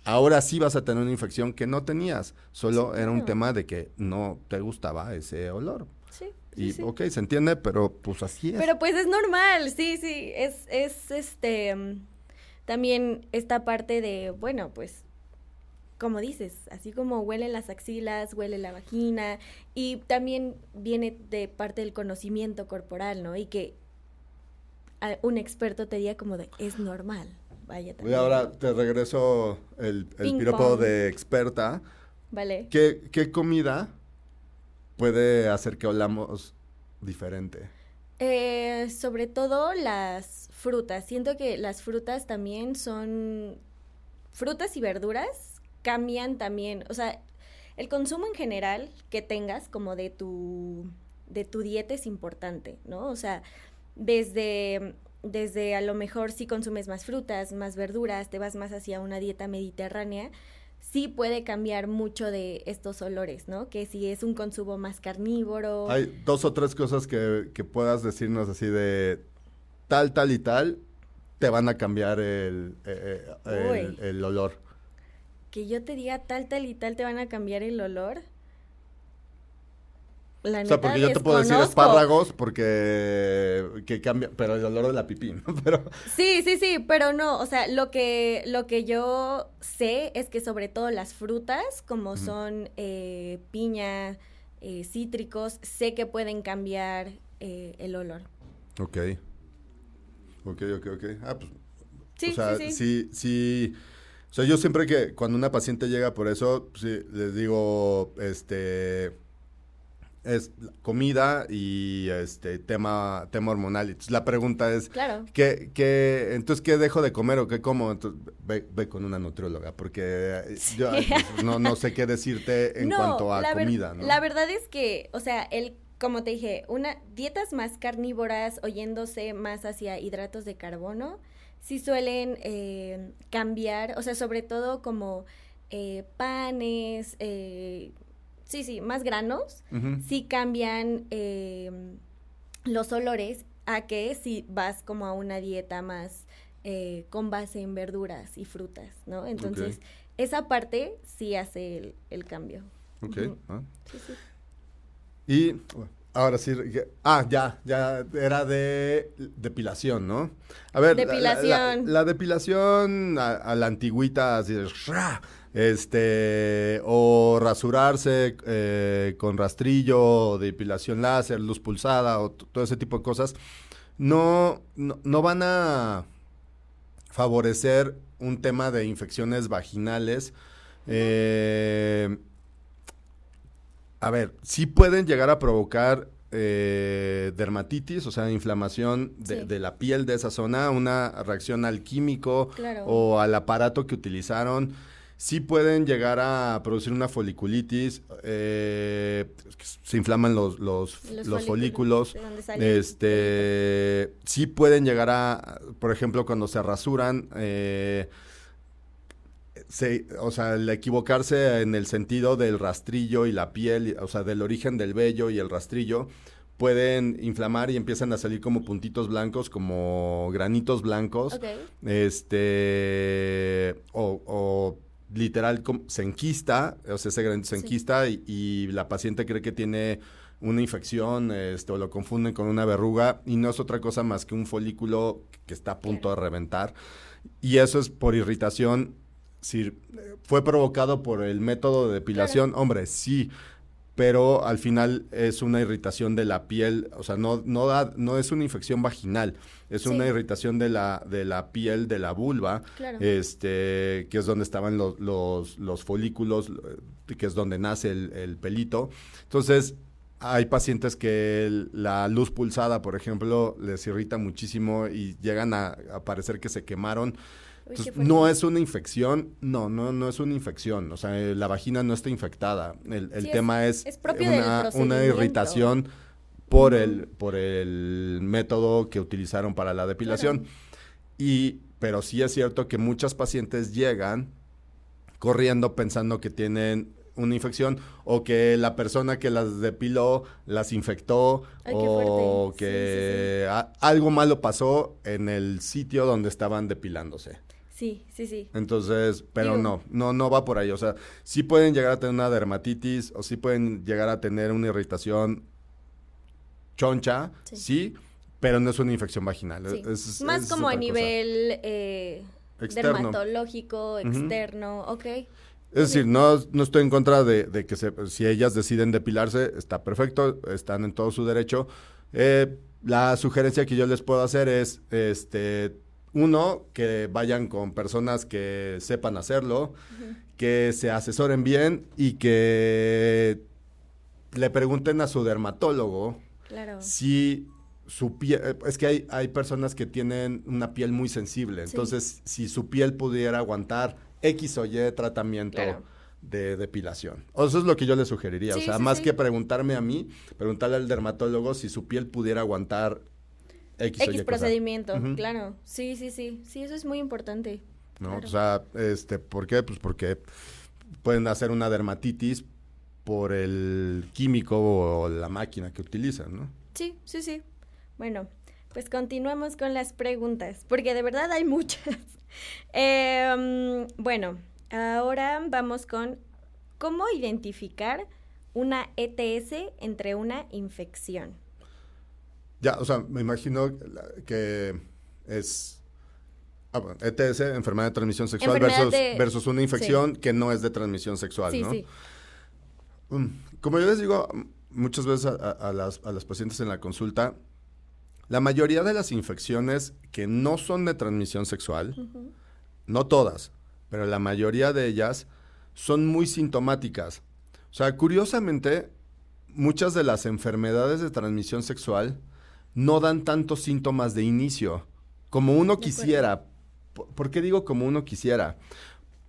S2: ahora sí vas a tener una infección que no tenías, solo
S1: Sí,
S2: era un
S1: claro.
S2: tema de que no te gustaba ese olor.
S1: Sí.
S2: Y
S1: sí.
S2: ok, se entiende, pero pues así es.
S1: Pero pues es normal, sí, sí, también esta parte de, bueno, pues, como dices, así como huelen las axilas, huele la vagina, y también viene de parte del conocimiento corporal, ¿no? Y que un experto te diga como de, es normal, vaya
S2: Y
S1: también.
S2: ahora te regreso el
S1: Ping
S2: piropo
S1: pong.
S2: de experta.
S1: Vale.
S2: ¿Qué comida puede hacer que olamos diferente?
S1: Sobre todo las frutas. Siento que las frutas también son... Frutas y verduras cambian también. O sea, el consumo en general que tengas como de tu dieta es importante, ¿no? O sea, desde a lo mejor si consumes más frutas, más verduras, te vas más hacia una dieta mediterránea, sí puede cambiar mucho de estos olores, ¿no? Que si es un consumo más carnívoro.
S2: Hay 2 o 3 cosas que puedas decirnos así de tal, tal y tal, te van a cambiar
S1: Uy.
S2: el olor.
S1: Que yo te diga tal, tal y tal te van a cambiar el olor. La
S2: O sea,
S1: neta,
S2: porque yo te puedo decir
S1: desconozco.
S2: espárragos porque que cambia, pero el olor de la pipí, ¿no? Pero
S1: Sí, sí, sí, pero no, o sea, lo que yo sé es que sobre todo las frutas, como son piña, cítricos, sé que pueden cambiar el olor.
S2: ok. Ok. Ah, pues,
S1: Sí,
S2: o sea,
S1: sí, sí.
S2: sí. O sea, yo siempre que cuando una paciente llega por eso, pues, sí, les digo, es comida y tema hormonal. Entonces, la pregunta es,
S1: Claro.
S2: entonces, ¿qué dejo de comer o qué como? Entonces, ve con una nutrióloga, porque yo pues, no sé qué decirte en
S1: No,
S2: cuanto a comida, ¿no?
S1: la verdad es que, o sea, como te dije, dietas más carnívoras o yéndose más hacia hidratos de carbono, sí suelen cambiar, o sea, sobre todo como panes, sí, más granos,
S2: Ujú.
S1: sí cambian los olores a que si vas como a una dieta más con base en verduras y frutas, ¿no? Entonces,
S2: Ok.
S1: esa parte sí hace el cambio.
S2: Ok.
S1: Ujú.
S2: Ah.
S1: Sí, sí.
S2: Y bueno, ahora sí, ya era de depilación, ¿no? A ver,
S1: Depilación.
S2: la depilación a la antigüita, así de, o rasurarse con rastrillo, o depilación láser, luz pulsada, o todo ese tipo de cosas, no van a favorecer un tema de infecciones vaginales. A ver, sí pueden llegar a provocar dermatitis, o sea, inflamación
S1: Sí.
S2: de la piel de esa zona, una reacción al químico
S1: Claro.
S2: o al aparato que utilizaron. Sí pueden llegar a producir una foliculitis, se inflaman los folículos.
S1: De donde sale
S2: Sí pueden llegar a, por ejemplo, cuando se rasuran, o sea, el equivocarse en el sentido del rastrillo y la piel, o sea, del origen del vello y el rastrillo, pueden inflamar y empiezan a salir como puntitos blancos, como granitos blancos.
S1: Ok.
S2: O literal se enquista, o sea, ese granito se
S1: Sí.
S2: enquista y la paciente cree que tiene una infección, o lo confunden con una verruga y no es otra cosa más que un folículo que está a punto de reventar. Y eso es por irritación. Si fue provocado por el método de depilación, hombre, sí, pero al final es una irritación de la piel, o sea, no es una infección vaginal, es
S1: Sí.
S2: una irritación de la piel de la vulva,
S1: Claro.
S2: que es donde estaban los folículos, que es donde nace el pelito. Entonces, hay pacientes que la luz pulsada, por ejemplo, les irrita muchísimo y llegan a parecer que se quemaron.
S1: Uy,
S2: Entonces,
S1: qué fuerte.
S2: no es una infección, no es una infección, o sea, la vagina no está infectada, el
S1: Sí,
S2: tema es
S1: propio del
S2: una
S1: procedimiento.
S2: irritación por el método que utilizaron para la depilación.
S1: Claro.
S2: Pero sí es cierto que muchas pacientes llegan corriendo pensando que tienen una infección o que la persona que las depiló las infectó.
S1: Ay,
S2: o
S1: qué fuerte.
S2: que algo malo pasó en el sitio donde estaban depilándose.
S1: Sí.
S2: Entonces, pero
S1: Digo,
S2: no va por ahí. O sea, sí pueden llegar a tener una dermatitis o sí pueden llegar a tener una irritación choncha, sí, pero no es una infección vaginal.
S1: Sí.
S2: Es
S1: Más como a
S2: otra cosa.
S1: nivel
S2: Externo.
S1: dermatológico, externo, ok.
S2: Es decir, no estoy en contra de que si ellas deciden depilarse, está perfecto, están en todo su derecho. La sugerencia que yo les puedo hacer es, uno, que vayan con personas que sepan hacerlo, que se asesoren bien y que le pregunten a su dermatólogo
S1: Claro.
S2: si su piel, es que hay personas que tienen una piel muy sensible, entonces si su piel pudiera aguantar X o Y tratamiento de depilación. O eso es lo que yo le sugeriría,
S1: Sí,
S2: o sea, más que preguntarme a mí, preguntarle al dermatólogo si su piel pudiera aguantar X o Y
S1: procedimiento, claro. Sí, eso es muy importante.
S2: ¿No?
S1: Claro.
S2: O sea, ¿por qué? Pues porque pueden hacer una dermatitis por el químico o la máquina que utilizan, ¿no?
S1: Sí. Bueno, pues continuamos con las preguntas, porque de verdad hay muchas. Bueno, ahora vamos con ¿cómo identificar una ETS entre una infección?
S2: Ya, o sea, me imagino que es bueno, ETS, enfermedad de transmisión sexual, versus una infección que no es de transmisión sexual, ¿no?
S1: Sí.
S2: Como yo les digo muchas veces a las pacientes en la consulta, la mayoría de las infecciones que no son de transmisión sexual, no todas, pero la mayoría de ellas son muy sintomáticas. O sea, curiosamente, muchas de las enfermedades de transmisión sexual no dan tantos síntomas de inicio como uno quisiera. ¿Por qué digo como uno quisiera?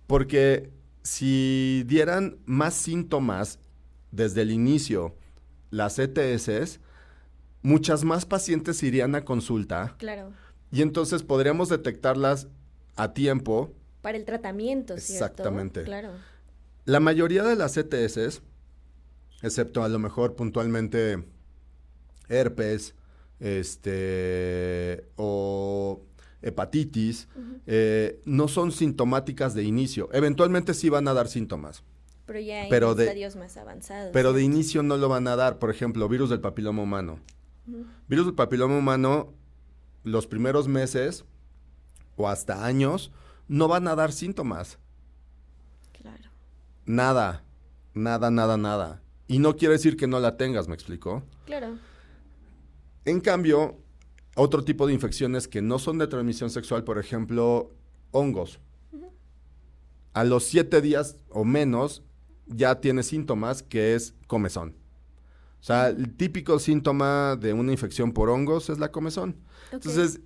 S2: Porque si dieran más síntomas desde el inicio las ETS, muchas más pacientes irían a consulta.
S1: Claro.
S2: Y entonces podríamos detectarlas a tiempo.
S1: Para el tratamiento, ¿cierto?
S2: Exactamente.
S1: Claro.
S2: La mayoría de las ETS, excepto a lo mejor puntualmente herpes, o hepatitis, no son sintomáticas de inicio. Eventualmente sí van a dar síntomas.
S1: Pero ya en estadios más avanzados.
S2: Pero de inicio no lo van a dar. Por ejemplo, virus del papiloma humano. Virus del papiloma humano, los primeros meses o hasta años, no van a dar síntomas.
S1: Claro.
S2: Nada. Y no quiere decir que no la tengas, ¿me explicó?
S1: Claro.
S2: En cambio, otro tipo de infecciones que no son de transmisión sexual, por ejemplo, hongos. A los 7 días o menos ya tiene síntomas, que es comezón. O sea, el típico síntoma de una infección por hongos es la comezón. Okay. Entonces,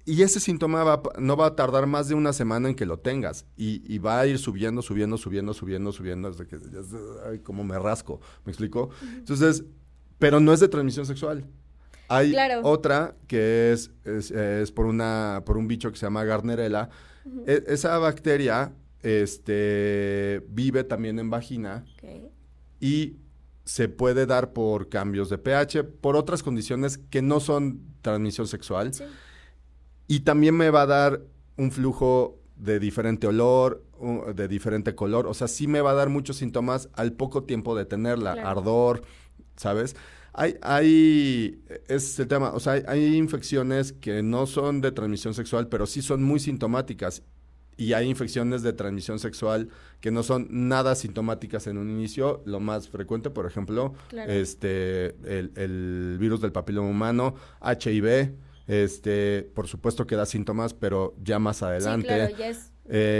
S2: y ese síntoma no va a tardar más de una semana en que lo tengas. Y va a ir subiendo, hasta que ay, como me rasco. ¿Me explico? Entonces, pero no es de transmisión sexual. Hay otra que es por un bicho que se llama Gardnerella. Esa bacteria vive también en vagina y se puede dar por cambios de pH, por otras condiciones que no son transmisión sexual. Sí. Y también me va a dar un flujo de diferente olor, de diferente color. O sea, sí me va a dar muchos síntomas al poco tiempo de tenerla. Ardor, ¿sabes? Es el tema, o sea, hay infecciones que no son de transmisión sexual, pero sí son muy sintomáticas. Y hay infecciones de transmisión sexual que no son nada sintomáticas en un inicio. Lo más frecuente, por ejemplo, el virus del papiloma humano, HIV, por supuesto que da síntomas, pero ya más adelante.
S1: Sí, claro, ya es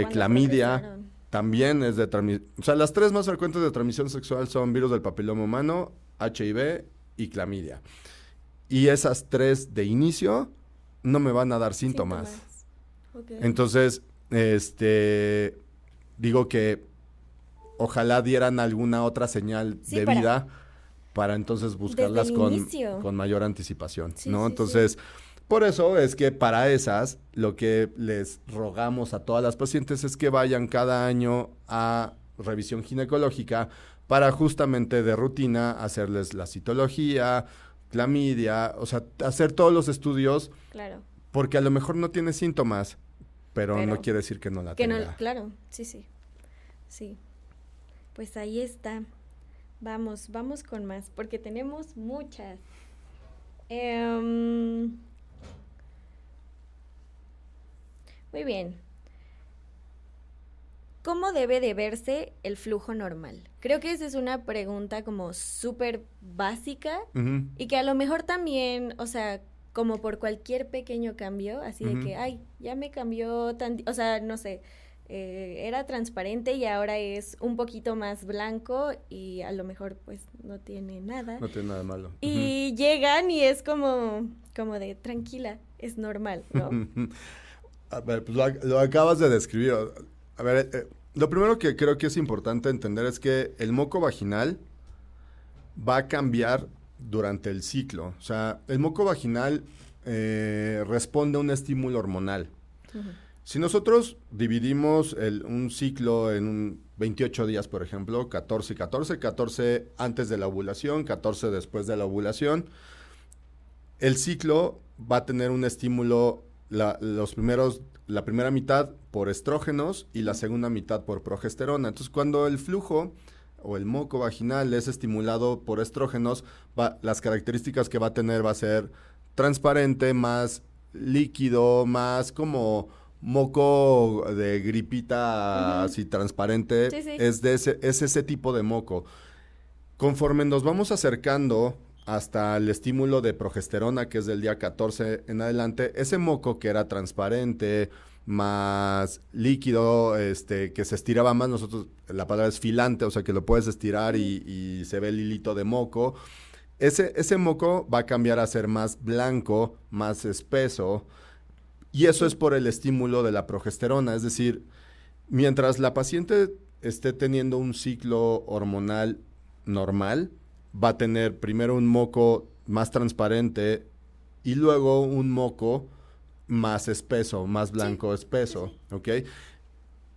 S2: clamidia, también es de transmisión. O sea, las 3 más frecuentes de transmisión sexual son virus del papiloma humano, HIV y clamidia. Y esas 3 de inicio no me van a dar síntomas. Okay. Entonces, digo que ojalá dieran alguna otra señal de vida para entonces buscarlas con mayor anticipación, ¿no? Entonces, por eso es que para esas, lo que les rogamos a todas las pacientes es que vayan cada año revisión ginecológica para justamente de rutina hacerles la citología, clamidia, o sea, hacer todos los estudios.
S1: Claro.
S2: Porque a lo mejor no tiene síntomas, pero no quiere decir que no la tenga.
S1: No, claro, sí. Sí. Pues ahí está. Vamos con más, porque tenemos muchas. Muy bien. ¿Cómo debe de verse el flujo normal? Creo que esa es una pregunta como súper básica y que a lo mejor también, o sea, como por cualquier pequeño cambio, así de que, ay, ya me cambió o sea, no sé, era transparente y ahora es un poquito más blanco y a lo mejor pues no tiene nada.
S2: No tiene nada malo.
S1: Y llegan y es como de tranquila, es normal, ¿no?
S2: A ver, pues lo acabas de describir. A ver, lo primero que creo que es importante entender es que el moco vaginal va a cambiar durante el ciclo. O sea, el moco vaginal responde a un estímulo hormonal. Si nosotros dividimos un ciclo en 28 días, por ejemplo, 14 y 14, 14 antes de la ovulación, 14 después de la ovulación, el ciclo va a tener un estímulo, la primera mitad por estrógenos y la segunda mitad por progesterona. Entonces, cuando el flujo o el moco vaginal es estimulado por estrógenos, las características que va a tener va a ser transparente, más líquido, más como moco de gripita así transparente.
S1: Sí.
S2: Es ese tipo de moco. Conforme nos vamos acercando hasta el estímulo de progesterona, que es del día 14 en adelante, ese moco que era transparente, más líquido, que se estiraba más, nosotros, la palabra es filante, o sea que lo puedes estirar y se ve el hilito de moco. Ese moco va a cambiar a ser más blanco, más espeso, y eso es por el estímulo de la progesterona. Es decir, mientras la paciente esté teniendo un ciclo hormonal normal, va a tener primero un moco más transparente y luego un moco más espeso, más blanco espeso, ¿ok?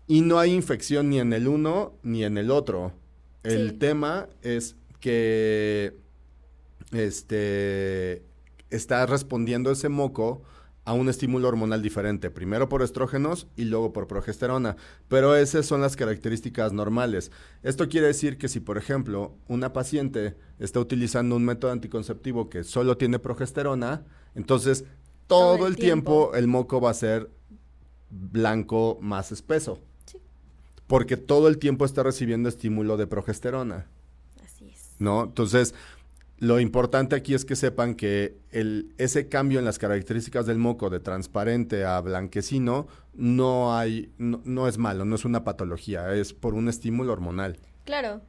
S2: Y no hay infección ni en el uno ni en el otro. El tema es que está respondiendo ese moco a un estímulo hormonal diferente, primero por estrógenos y luego por progesterona, pero esas son las características normales. Esto quiere decir que si, por ejemplo, una paciente está utilizando un método anticonceptivo que solo tiene progesterona, entonces todo el tiempo el moco va a ser blanco más espeso, porque todo el tiempo está recibiendo estímulo de progesterona.
S1: Así es.
S2: ¿No? Entonces, lo importante aquí es que sepan que ese cambio en las características del moco de transparente a blanquecino no es malo, no es una patología, es por un estímulo hormonal.
S1: Claro.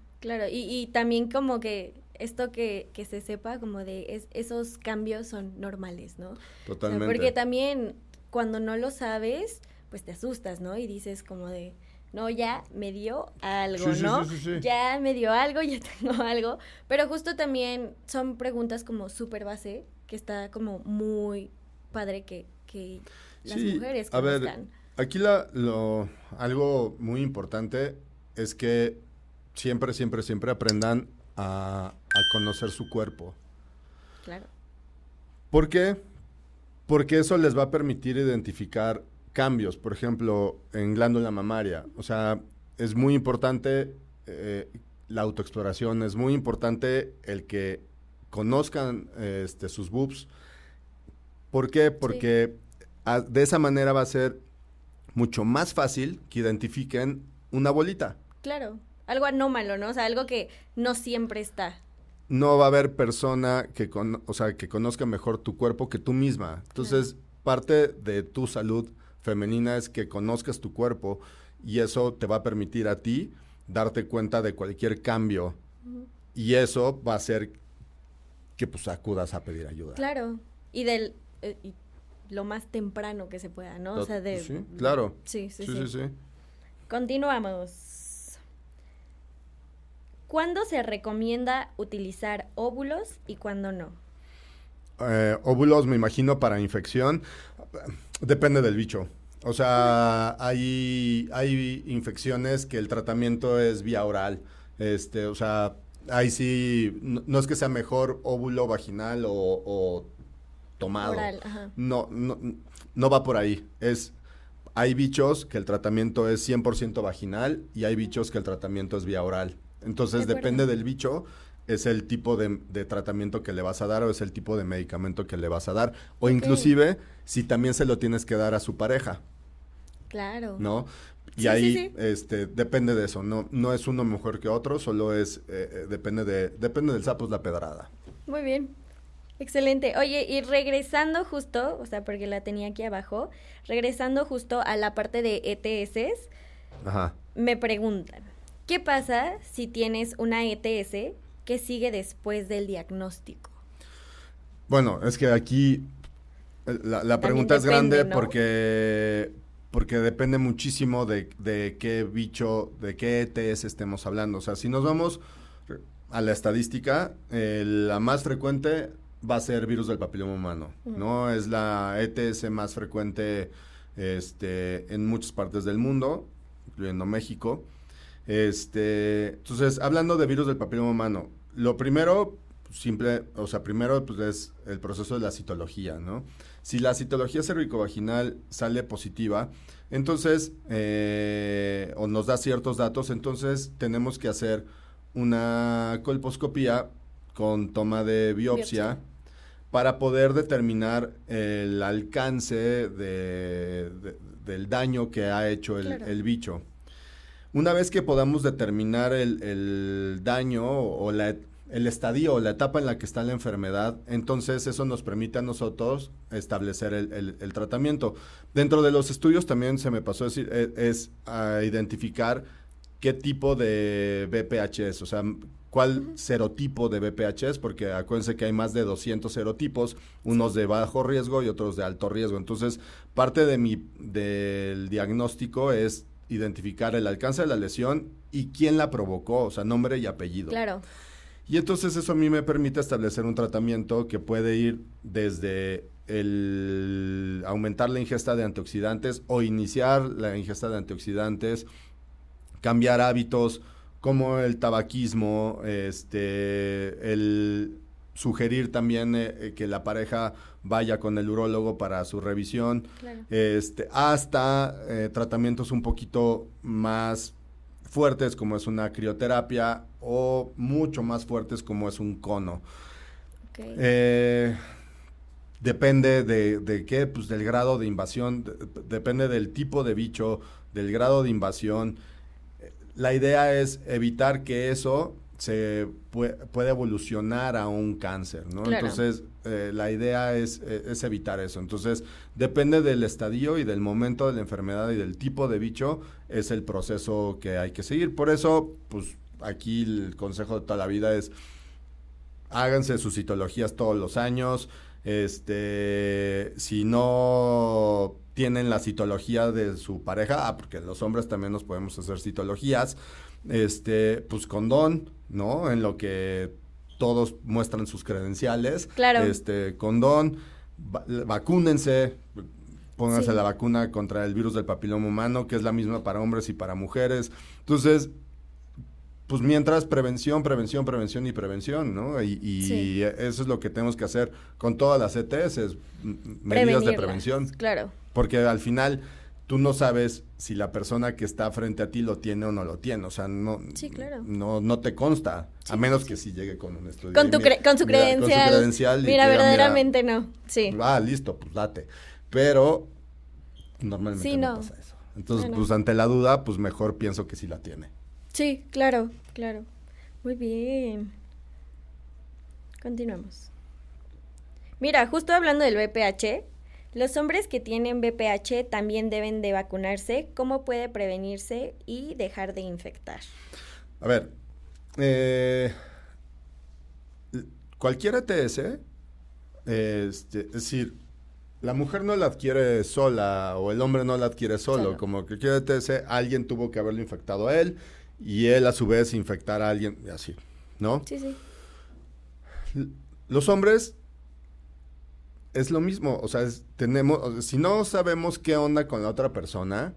S1: Y también como que esto que se sepa como de esos cambios son normales, ¿no?
S2: Totalmente.
S1: O sea, porque también cuando no lo sabes, pues te asustas, ¿no? Y dices como de, no, ya me dio algo, ¿no?
S2: Sí.
S1: Ya me dio algo, ya tengo algo. Pero justo también son preguntas como súper base, que está como muy padre que las mujeres conozcan.
S2: A ver, aquí algo muy importante es que siempre aprendan a conocer su cuerpo.
S1: Claro.
S2: ¿Por qué? Porque eso les va a permitir identificar cambios, por ejemplo, en glándula mamaria. O sea, es muy importante la autoexploración, es muy importante el que conozcan sus boobs. ¿Por qué? Porque de esa manera va a ser mucho más fácil que identifiquen una bolita.
S1: Claro, algo anómalo, ¿no? O sea, algo que no siempre está.
S2: No va a haber persona que conozca mejor tu cuerpo que tú misma. Entonces, parte de tu salud femenina es que conozcas tu cuerpo y eso te va a permitir a ti darte cuenta de cualquier cambio y eso va a hacer que pues acudas a pedir ayuda.
S1: Claro, y lo más temprano que se pueda, ¿no? O sea,
S2: sí, claro.
S1: Sí.
S2: Sí.
S1: Continuamos. ¿Cuándo se recomienda utilizar óvulos y cuándo no?
S2: Óvulos, me imagino, para infección. Depende del bicho. O sea, hay infecciones que el tratamiento es vía oral. O sea, ahí sí, no es que sea mejor óvulo vaginal o tomado.
S1: Oral, ajá.
S2: No va por ahí. Hay bichos que el tratamiento es 100% vaginal y hay bichos que el tratamiento es vía oral. Entonces, depende del bicho, es el tipo de tratamiento que le vas a dar o es el tipo de medicamento que le vas a dar. O inclusive, si también se lo tienes que dar a su pareja.
S1: Claro.
S2: ¿No? Y
S1: Sí,
S2: ahí,
S1: sí.
S2: depende de eso. No es uno mejor que otro, solo depende del sapo es la pedrada.
S1: Muy bien. Excelente. Oye, y regresando justo, o sea, porque la tenía aquí abajo, regresando justo a la parte de ETS,
S2: Ajá.
S1: me preguntan, ¿qué pasa si tienes una ETS que sigue después del diagnóstico?
S2: Bueno, es que aquí la pregunta es
S1: depende,
S2: grande,
S1: ¿no?
S2: porque depende muchísimo de qué bicho, de qué ETS estemos hablando. O sea, si nos vamos a la estadística, la más frecuente va a ser virus del papiloma humano, ¿no? Es la ETS más frecuente en muchas partes del mundo, incluyendo México. Entonces, hablando de virus del papiloma humano, lo primero, primero pues es el proceso de la citología, ¿no? Si la citología cervicovaginal sale positiva, entonces, o nos da ciertos datos, entonces tenemos que hacer una colposcopía con toma de biopsia. Para poder determinar el alcance del daño que ha hecho el bicho. Una vez que podamos determinar el daño o el estadio o la etapa en la que está la enfermedad, entonces eso nos permite a nosotros establecer el tratamiento. Dentro de los estudios también se me pasó a decir, es a identificar qué tipo de BPH es, o sea, cuál serotipo de BPH es, porque acuérdense que hay más de 200 serotipos, unos de bajo riesgo y otros de alto riesgo. Entonces, parte del diagnóstico es identificar el alcance de la lesión y quién la provocó, o sea, nombre y apellido.
S1: Claro.
S2: Y entonces eso a mí me permite establecer un tratamiento que puede ir desde aumentar la ingesta de antioxidantes o iniciar la ingesta de antioxidantes, cambiar hábitos como el tabaquismo, el sugerir también que la pareja vaya con el urólogo para su revisión,
S1: Claro.
S2: Hasta tratamientos un poquito más fuertes como es una crioterapia o mucho más fuertes como es un cono.
S1: Okay.
S2: Depende de qué, pues del grado de invasión, depende del tipo de bicho, del grado de invasión. La idea es evitar que eso se puede evolucionar a un cáncer, ¿no?
S1: Claro.
S2: Entonces, la idea es evitar eso. Entonces, depende del estadio y del momento de la enfermedad y del tipo de bicho, es el proceso que hay que seguir. Por eso, pues, aquí el consejo de toda la vida es, háganse sus citologías todos los años. Si no tienen la citología de su pareja, porque los hombres también nos podemos hacer citologías, pues condón, ¿no? En lo que todos muestran sus credenciales.
S1: Claro.
S2: Condón, vacúnense, pónganse
S1: Sí.
S2: la vacuna contra el virus del papiloma humano, que es la misma para hombres y para mujeres. Entonces, pues mientras prevención y prevención, ¿no? Y
S1: Sí.
S2: eso es lo que tenemos que hacer con todas las ETS, medidas de
S1: Prevenirlas,
S2: prevención.
S1: Claro.
S2: Porque al final tú no sabes si la persona que está frente a ti lo tiene o no lo tiene, o sea,
S1: Sí, claro.
S2: no te consta,
S1: Sí,
S2: a menos
S1: sí,
S2: que
S1: sí.
S2: sí llegue con un estudio.
S1: Con su credencial.
S2: Con su credencial. Y
S1: Mira,
S2: que diga,
S1: verdaderamente no. Sí.
S2: listo, pues date. Pero normalmente
S1: Sí,
S2: no
S1: no.
S2: pasa eso. Entonces,
S1: No.
S2: pues ante la duda, pues mejor pienso que sí la tiene.
S1: Sí, claro, claro. Muy bien. Continuamos. Mira, justo hablando del VPH, los hombres que tienen VPH también deben de vacunarse. ¿Cómo puede prevenirse y dejar de infectar?
S2: A ver, cualquier ETS, es decir, la mujer no la adquiere sola o el hombre no la adquiere solo. Como que cualquier ETS, alguien tuvo que haberlo infectado a él y él a su vez infectar a alguien, y así, ¿no?
S1: Sí, sí.
S2: Los hombres es lo mismo, o sea, si no sabemos qué onda con la otra persona,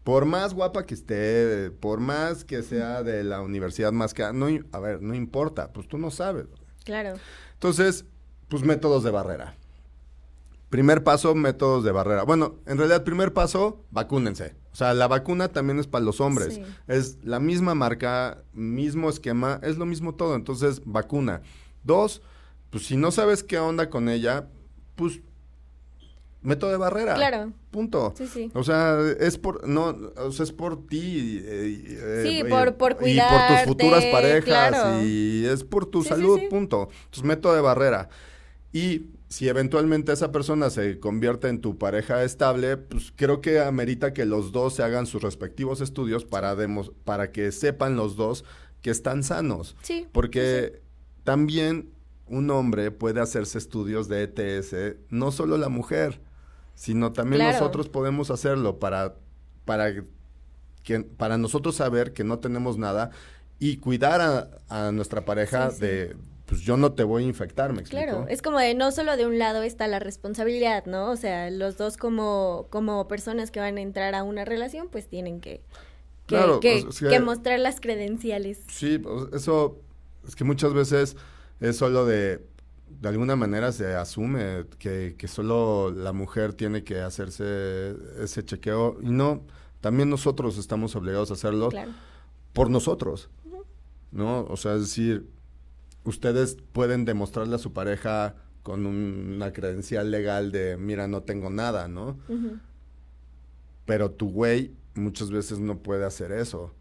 S2: por más guapa que esté, por más que sea de la universidad más cara, no importa, pues tú no sabes.
S1: Claro.
S2: Entonces, pues métodos de barrera. Primer paso, métodos de barrera. Bueno, en realidad, primer paso, vacúnense. O sea, la vacuna también es para los hombres.
S1: Sí.
S2: Es la misma marca, mismo esquema, es lo mismo todo. Entonces, vacuna. 2, pues si no sabes qué onda con ella, pues método de barrera.
S1: Claro.
S2: Punto.
S1: Sí.
S2: O sea, es por ti.
S1: Sí, por cuidarte.
S2: Y por tus futuras parejas.
S1: Claro.
S2: Y es por tu salud,
S1: sí.
S2: punto. Entonces, método de barrera. Y si eventualmente esa persona se convierte en tu pareja estable, pues creo que amerita que los dos se hagan sus respectivos estudios para que sepan los dos que están sanos.
S1: Sí.
S2: Porque también un hombre puede hacerse estudios de ETS, no solo la mujer, sino también nosotros podemos hacerlo para nosotros saber que no tenemos nada y cuidar a nuestra pareja de... Pues yo no te voy a infectar, ¿me explico?
S1: Claro, es como de no solo de un lado está la responsabilidad, ¿no? O sea, los dos como personas que van a entrar a una relación, pues tienen que mostrar las credenciales.
S2: Sí, eso es que muchas veces es solo de alguna manera se asume que solo la mujer tiene que hacerse ese chequeo y no, también nosotros estamos obligados a hacerlo por nosotros, ¿no? O sea, es decir, ustedes pueden demostrarle a su pareja con una credencial legal de, mira, no tengo nada, ¿no? Pero tu güey muchas veces no puede hacer eso.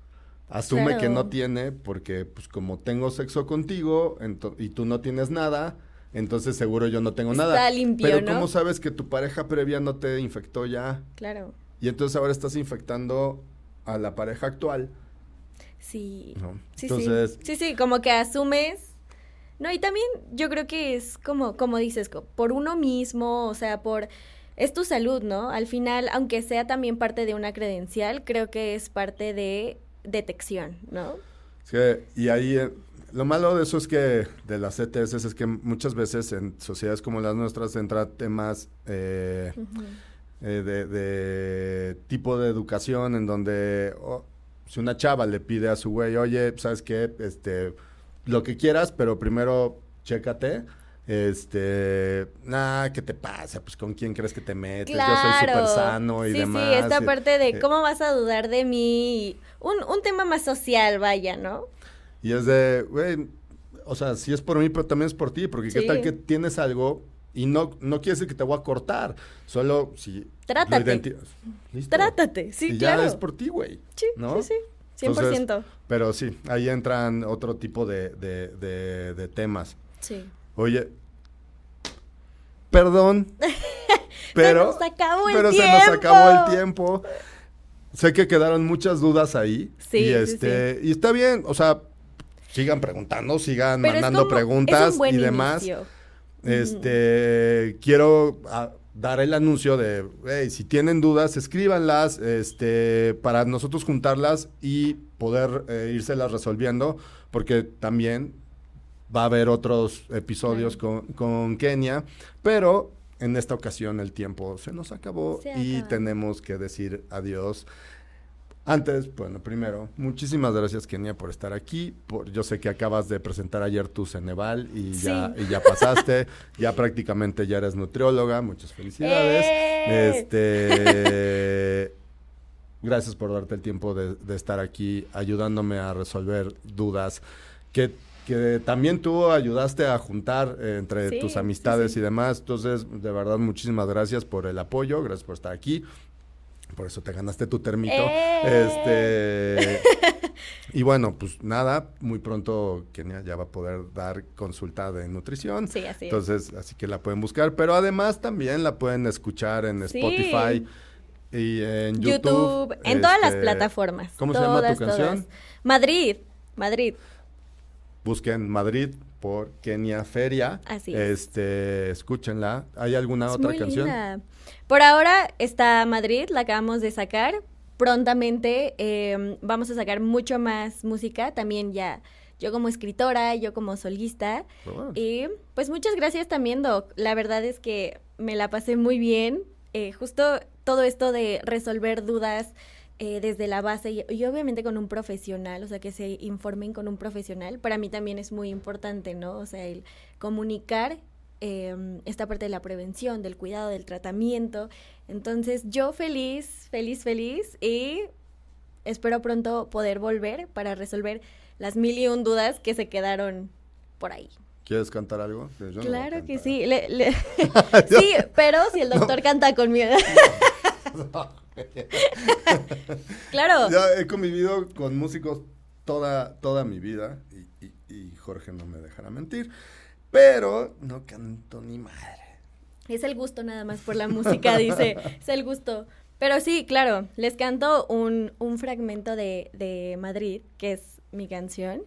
S2: Asume que no tiene porque, pues, como tengo sexo contigo y tú no tienes nada, entonces seguro yo no tengo nada.
S1: Está limpio,
S2: pero
S1: ¿no?
S2: ¿cómo sabes que tu pareja previa no te infectó ya?
S1: Claro.
S2: Y entonces ahora estás infectando a la pareja actual.
S1: Sí.
S2: ¿No?
S1: Sí,
S2: entonces,
S1: sí, como que asumes. No, y también yo creo que es como dices, por uno mismo, o sea, es tu salud, ¿no? Al final, aunque sea también parte de una credencial, creo que es parte de detección, ¿no?
S2: Y ahí, lo malo de eso es que, de las ETS, es que muchas veces en sociedades como las nuestras entra temas de tipo de educación en donde si una chava le pide a su güey, oye, ¿sabes qué? Lo que quieras, pero primero chécate. ¿Qué te pasa? Pues ¿con quién crees que te metes?
S1: Claro.
S2: Yo soy súper sano y demás.
S1: Sí, esta parte de cómo vas a dudar de mí. Un tema más social, vaya, ¿no?
S2: Y es de, güey, o sea, sí es por mí, pero también es por ti, porque qué tal que tienes algo y no quiere decir que te voy a cortar, solo si...
S1: Trátate.
S2: ¿Listo?
S1: Trátate, sí,
S2: y
S1: claro.
S2: ya es por ti, güey.
S1: Sí,
S2: ¿no?
S1: sí, 100%.
S2: Entonces, pero sí, ahí entran otro tipo de temas.
S1: Sí.
S2: Oye, perdón, pero...
S1: se nos acabó el
S2: pero
S1: tiempo.
S2: se nos acabó el tiempo. Sé que quedaron muchas dudas ahí.
S1: Sí,
S2: y
S1: sí.
S2: y está bien, o sea, sigan preguntando, sigan
S1: pero
S2: mandando preguntas
S1: es un buen
S2: y demás.
S1: inicio.
S2: Quiero dar el anuncio de, hey, si tienen dudas, escríbanlas, para nosotros juntarlas y poder írselas resolviendo, porque también va a haber otros episodios con Kenia, pero en esta ocasión el tiempo se nos acabó y tenemos que decir adiós. Antes, bueno, primero, muchísimas gracias, Kenia, por estar aquí. Yo sé que acabas de presentar ayer tu Ceneval y ya pasaste, ya prácticamente ya eres nutrióloga, muchas felicidades. Gracias por darte el tiempo de estar aquí ayudándome a resolver dudas que también tú ayudaste a juntar entre tus amistades y demás. Entonces, de verdad, muchísimas gracias por el apoyo, gracias por estar aquí. Por eso te ganaste tu termito. Y bueno, pues nada, muy pronto Kenia ya va a poder dar consulta de nutrición.
S1: Sí, así es.
S2: Entonces, así que la pueden buscar, pero además también la pueden escuchar en Spotify y en YouTube.
S1: En todas las plataformas.
S2: ¿Cómo se llama tu canción?
S1: Madrid.
S2: Busquen Madrid por Kenia Feria.
S1: Así es.
S2: Escúchenla. ¿Hay alguna otra canción?
S1: Linda. Por ahora está Madrid, la acabamos de sacar. Prontamente vamos a sacar mucho más música. También ya yo como escritora, yo como solista.
S2: Bueno.
S1: Y pues muchas gracias también, Doc. La verdad es que me la pasé muy bien. Justo todo esto de resolver dudas desde la base y obviamente con un profesional, o sea, que se informen con un profesional, para mí también es muy importante, ¿no? O sea, el comunicar esta parte de la prevención, del cuidado, del tratamiento. Entonces, yo feliz y espero pronto poder volver para resolver las 1001 dudas que se quedaron por ahí.
S2: ¿Quieres cantar algo? Yo no
S1: Claro
S2: voy a
S1: que
S2: cantar.
S1: sí. Sí, pero si el doctor canta conmigo. Claro.
S2: Ya he convivido con músicos toda mi vida y Jorge no me dejará mentir, pero no canto ni madre.
S1: Es el gusto nada más por la música, dice, es el gusto. Pero sí, claro, les canto un fragmento de Madrid, que es mi canción.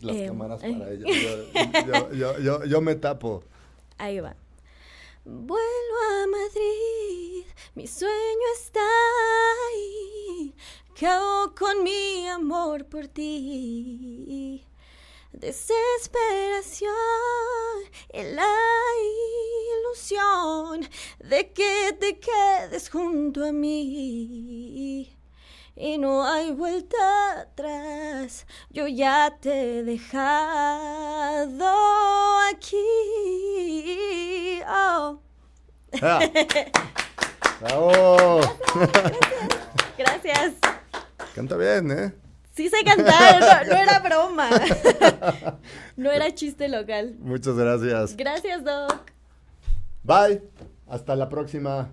S2: Las cámaras para ella. Yo me tapo.
S1: Ahí va. Vuelvo a Madrid, mi sueño está ahí, cago con mi amor por ti. Desesperación y la ilusión de que te quedes junto a mí. Y no hay vuelta atrás, yo ya te he dejado aquí. Oh.
S2: Ah. ¡Bravo!
S1: Gracias.
S2: Canta bien, ¿eh?
S1: Sí sé cantar, no era broma. No era chiste local.
S2: Muchas gracias.
S1: Gracias, Doc.
S2: Bye. Hasta la próxima.